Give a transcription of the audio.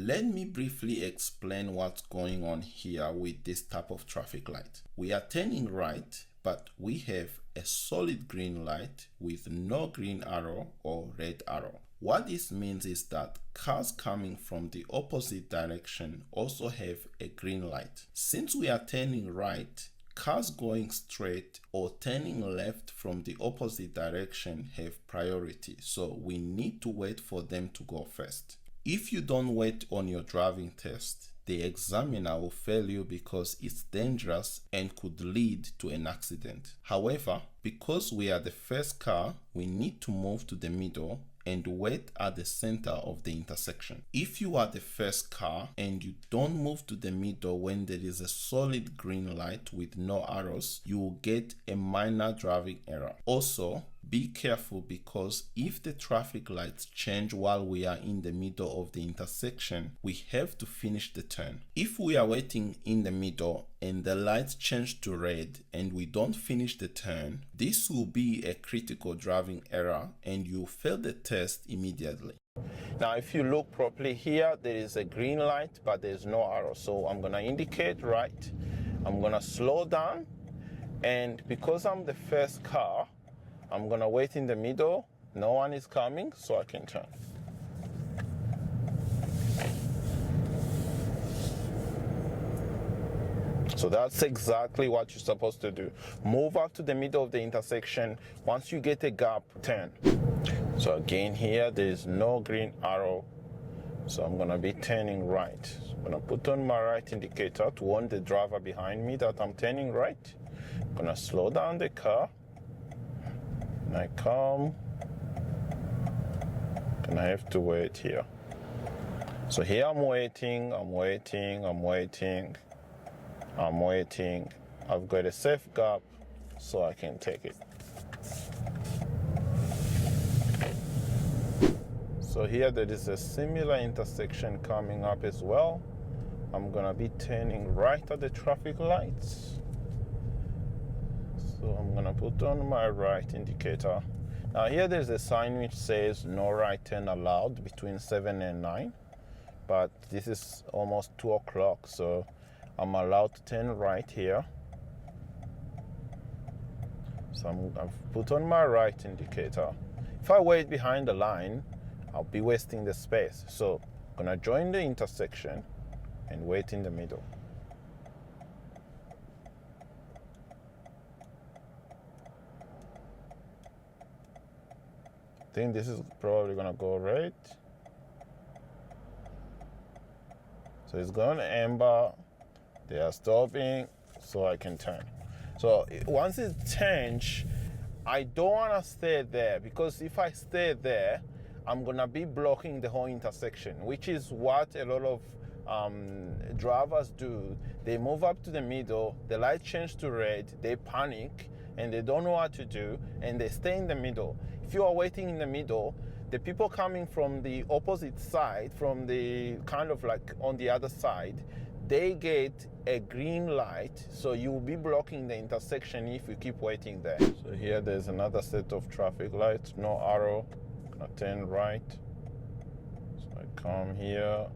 Let me briefly explain what's going on here with this type of traffic light. We are turning right, but we have a solid green light with no green arrow or red arrow. What this means is that cars coming from the opposite direction also have a green light. Since we are turning right, cars going straight or turning left from the opposite direction have priority, so we need to wait for them to go first. If you don't wait on your driving test, the examiner will fail you because it's dangerous and could lead to an accident. However, because we are the first car, we need to move to the middle and wait at the center of the intersection. If you are the first car and you don't move to the middle when there is a solid green light with no arrows, you will get a minor driving error. Also, be careful because if the traffic lights change while we are in the middle of the intersection, we have to finish the turn. If we are waiting in the middle and the lights change to red and we don't finish the turn, this will be a critical driving error and you'll fail the test immediately. Now, if you look properly here, there is a green light, but there's no arrow. So I'm gonna indicate right. I'm gonna slow down, and because I'm the first car, I'm gonna wait in the middle. No one is coming, so I can turn. So that's exactly what you're supposed to do. Move up to the middle of the intersection. Once you get a gap, turn. So again here, there is no green arrow. So I'm gonna be turning right. So I'm gonna put on my right indicator to warn the driver behind me that I'm turning right. I'm gonna slow down the car. And I come. And I have to wait here. So here I'm waiting. I've got a safe gap, so I can take it. So here there is a similar intersection coming up as well. I'm gonna be turning right at the traffic lights. So I'm gonna put on my right indicator. Now here there's a sign which says no right turn allowed between 7 and 9. But this is almost 2 o'clock, so I'm allowed to turn right here. So I've put on my right indicator. If I wait behind the line, I'll be wasting the space. So I'm gonna join the intersection and wait in the middle. I think this is probably gonna go red. So it's going amber. They are stopping, so I can turn. So once it turns, I don't want to stay there, because if I stay there, I'm gonna be blocking the whole intersection, which is what a lot of drivers do. They move up to the middle, the light changes to red, they panic, and they don't know what to do, and they stay in the middle. If you are waiting in the middle, the people coming from the opposite side, from the kind of like on the other side, they get a green light, so you will be blocking the intersection if you keep waiting there. So here there's another set of traffic lights, no arrow. I'm gonna turn right. So I come here,